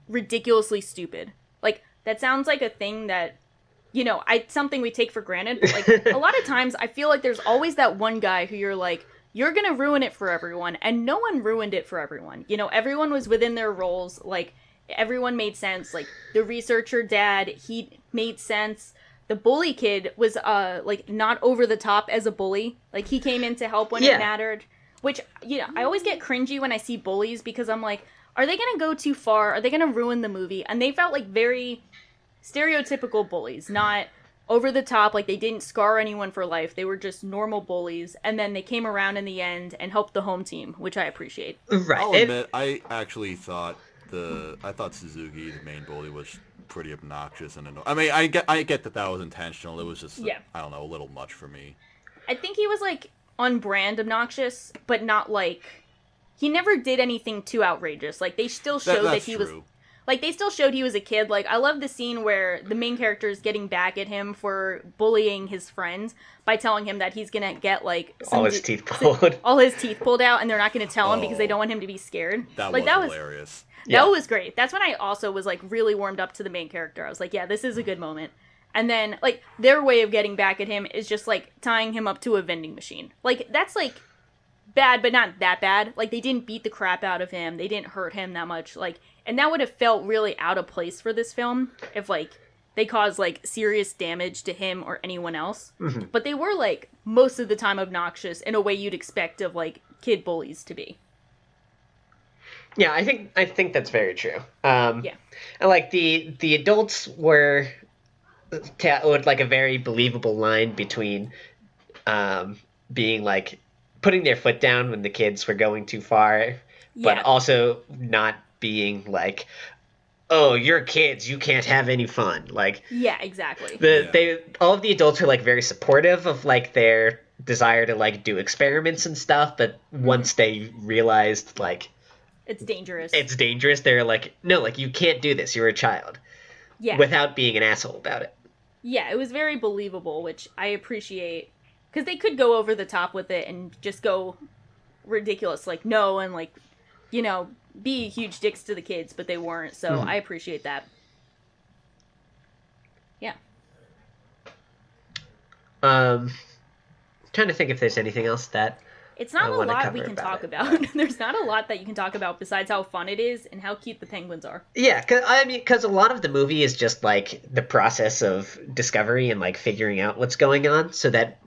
ridiculously stupid. Like that sounds like a thing that something we take for granted, but like a lot of times I feel like there's always that one guy who you're like, you're gonna ruin it for everyone, and no one ruined it for everyone. Everyone was within their roles, like everyone made sense. Like the researcher dad, he made sense. The bully kid was like not over the top as a bully. Like he came in to help when it mattered. Which, I always get cringy when I see bullies because I'm like, are they gonna go too far? Are they gonna ruin the movie? And they felt like very stereotypical bullies, not over the top, like they didn't scar anyone for life. They were just normal bullies, and then they came around in the end and helped the home team, which I appreciate. Right. I'll admit, I actually thought Suzuki, the main bully, was pretty obnoxious and annoying. I mean, I get that was intentional. It was just, I don't know, a little much for me. I think he was like on brand obnoxious, but not like he never did anything too outrageous. Like they still showed that he was. Like, they still showed he was a kid. Like, I love the scene where the main character is getting back at him for bullying his friends by telling him that he's gonna get, like... all his teeth pulled. All his teeth pulled out, and they're not gonna tell him because they don't want him to be scared. That was hilarious. That was great. That's when I also was, like, really warmed up to the main character. I was like, yeah, this is a good moment. And then, like, their way of getting back at him is just, like, tying him up to a vending machine. Like, that's, like... bad, but not that bad. Like, they didn't beat the crap out of him. They didn't hurt him that much. Like, and that would have felt really out of place for this film if, like, they caused, like, serious damage to him or anyone else. Mm-hmm. But they were, like, most of the time obnoxious in a way you'd expect of, like, kid bullies to be. Yeah, I think that's very true. And, like, the adults were with, like, a very believable line between being, like, putting their foot down when the kids were going too far, but also not being like, oh, you're kids, you can't have any fun. Like, yeah, exactly. All of the adults are like very supportive of like their desire to like do experiments and stuff, but once they realized like it's dangerous, they're like, no, like you can't do this. You're a child. Yeah. Without being an asshole about it. Yeah, it was very believable, which I appreciate. Because they could go over the top with it and just go ridiculous, like, no, and, like, be huge dicks to the kids, but they weren't, so I appreciate that. Yeah. Trying to think if there's anything else that it's not a lot we can talk about. There's not a lot that you can talk about besides how fun it is and how cute the penguins are. Yeah, because a lot of the movie is just, like, the process of discovery and, like, figuring out what's going on, so that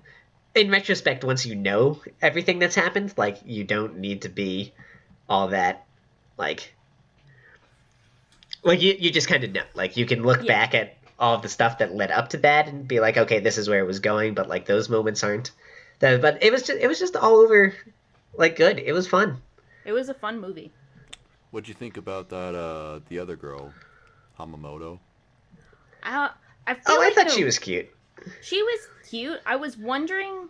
in retrospect, once you know everything that's happened, like, you don't need to be all that, like you just kind of know. Like, you can look back at all of the stuff that led up to that and be like, okay, this is where it was going, but, like, those moments aren't. But it was just all over, like, good. It was fun. It was a fun movie. What'd you think about that, the other girl, Hamamoto? I thought she was cute. She was cute. I was wondering,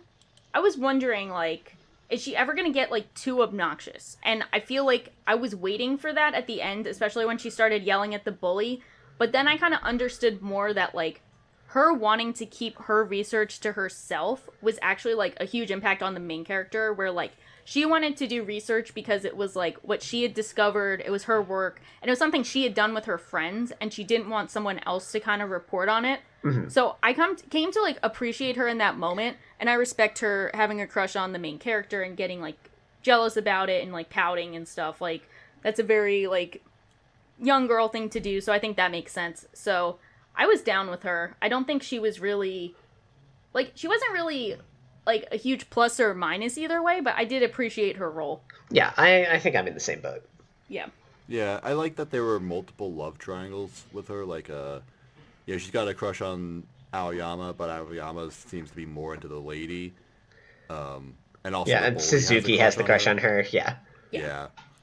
like, is she ever gonna get, like, too obnoxious? And I feel like I was waiting for that at the end, especially when she started yelling at the bully. But then I kind of understood more that, like, her wanting to keep her research to herself was actually, like, a huge impact on the main character, where, like, she wanted to do research because it was, like, what she had discovered, it was her work, and it was something she had done with her friends, and she didn't want someone else to kind of report on it. Mm-hmm. So I came to, like, appreciate her in that moment, and I respect her having a crush on the main character and getting, like, jealous about it and, like, pouting and stuff. Like, that's a very, like, young girl thing to do, so I think that makes sense. So I was down with her. I don't think she was really, like, she wasn't really, like, a huge plus or minus either way, but I did appreciate her role. Yeah, I think I'm in the same boat. Yeah. Yeah, I like that there were multiple love triangles with her, like, she's got a crush on Aoyama, but Aoyama seems to be more into the lady. And also and Suzuki has the crush on her. Yeah.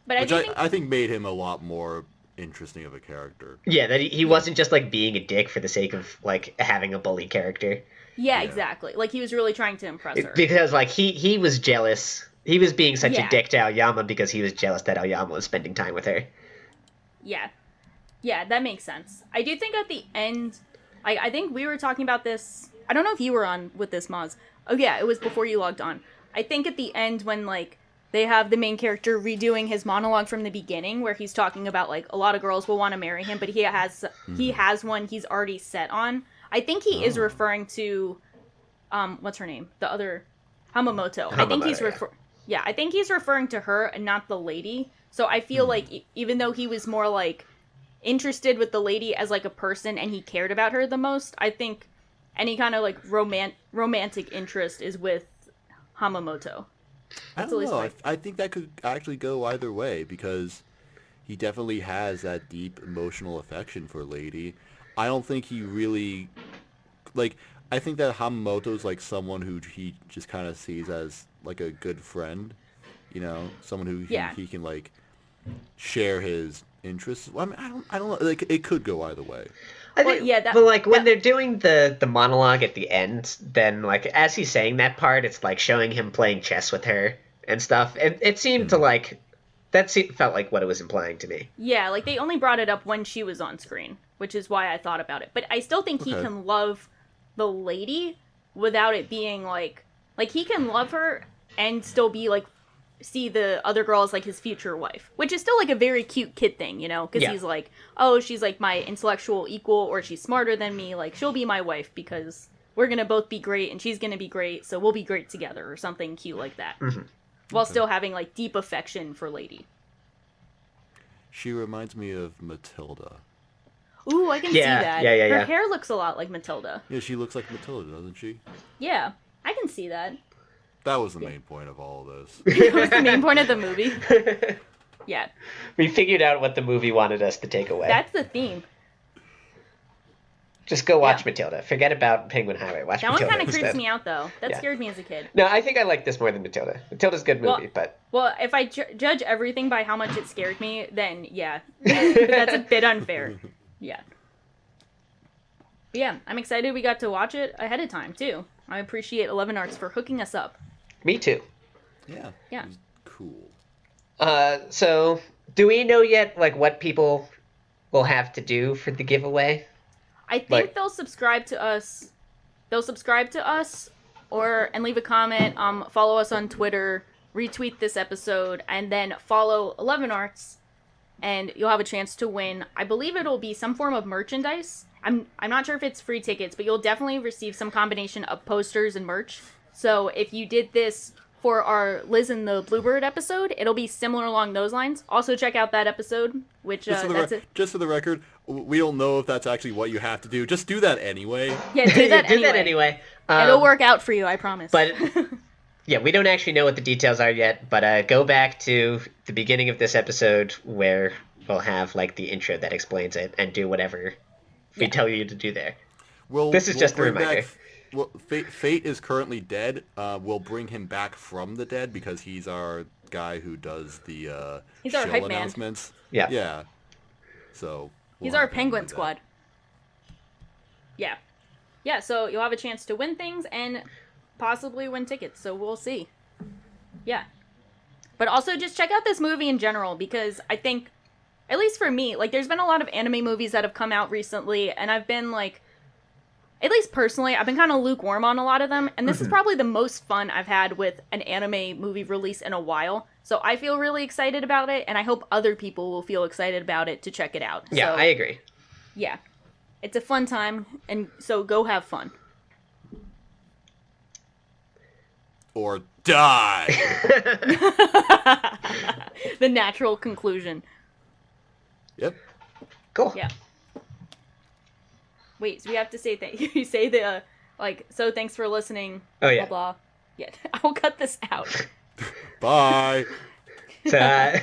But I think made him a lot more interesting of a character. Yeah, that he wasn't just like being a dick for the sake of like having a bully character. Yeah, exactly. Like he was really trying to impress her. Because like he was jealous. He was being such a Yeah. dick to Aoyama because he was jealous that Aoyama was spending time with her. Yeah. Yeah, that makes sense. I do think at the end, I think we were talking about this. I don't know if you were on with this, Maz. Oh yeah, it was before you logged on. I think at the end when like they have the main character redoing his monologue from the beginning where he's talking about like a lot of girls will want to marry him, but he has one he's already set on. I think he is referring to what's her name? The other Hamamoto. I think he's I think he's referring to her and not the lady. So I feel like even though he was more like interested with the lady as like a person and he cared about her the most, I think any kind of like romantic interest is with Hamamoto. I don't know. I think that could actually go either way because he definitely has that deep emotional affection for Lady. I don't think he really like. I think that Hamamoto's like someone who he just kind of sees as like a good friend, you know, someone who he can like share his interests. Well, I mean, I don't know. Like it could go either way. I think, but like when they're doing the monologue at the end, then like as he's saying that part, it's like showing him playing chess with her and stuff. It seemed to like felt like what it was implying to me. Yeah, like they only brought it up when she was on screen, which is why I thought about it. But I still think he can love the lady without it being like he can love her and still be like see the other girl as like his future wife, which is still like a very cute kid thing, you know, because he's like, oh, she's like my intellectual equal, or she's smarter than me, like she'll be my wife because we're gonna both be great and she's gonna be great, so we'll be great together, or something cute like that, while still having like deep affection for Lady. She reminds me of Matilda. Ooh, I can see that. Her hair looks a lot like Matilda. Yeah, she looks like Matilda, doesn't she? Yeah, I can see that. That was the main point of all of this. That was the main point of the movie. Yeah. We figured out what the movie wanted us to take away. That's the theme. Just go watch Matilda. Forget about Penguin Highway. Watch that Matilda one kind of instead. creeps me out, though. That scared me as a kid. No, I think I like this more than Matilda. Matilda's a good movie, but... Well, if I judge everything by how much it scared me, then yeah. That's a bit unfair. Yeah. But yeah, I'm excited we got to watch it ahead of time, too. I appreciate 11 Arts for hooking us up. Me too. Yeah. Yeah. Cool. So, do we know yet, like, what people will have to do for the giveaway? I think they'll subscribe to us. And leave a comment. Follow us on Twitter. Retweet this episode, and then follow 11 Arts, and you'll have a chance to win. I believe it'll be some form of merchandise. I'm not sure if it's free tickets, but you'll definitely receive some combination of posters and merch. So if you did this for our Liz and the Bluebird episode, it'll be similar along those lines. Also check out that episode, which just for the record, we don't know if that's actually what you have to do. Just do that anyway. Yeah, do that do anyway. that anyway. It'll work out for you, I promise. But yeah, we don't actually know what the details are yet. But go back to the beginning of this episode where we'll have like the intro that explains it, and do whatever we tell you to do there. This is just a reminder. Fate is currently dead. We'll bring him back from the dead because he's our guy who does the he's our show hype announcements. man. Yeah. So he's our Penguin Squad. Yeah. Yeah, so you'll have a chance to win things and possibly win tickets, so we'll see. Yeah. But also just check out this movie in general, because I think, at least for me, like there's been a lot of anime movies that have come out recently, and I've been like, at least personally, I've been kind of lukewarm on a lot of them, and this is probably the most fun I've had with an anime movie release in a while. So I feel really excited about it, and I hope other people will feel excited about it to check it out. Yeah, so, I agree. Yeah. It's a fun time, and so go have fun. Or die! The natural conclusion. Yep. Cool. Yeah. Wait, so we have to say you say the, so thanks for listening, Oh, yeah. blah, blah. Yeah, I'll cut this out. Bye! So,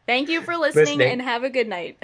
Thank you for listening, and have a good night.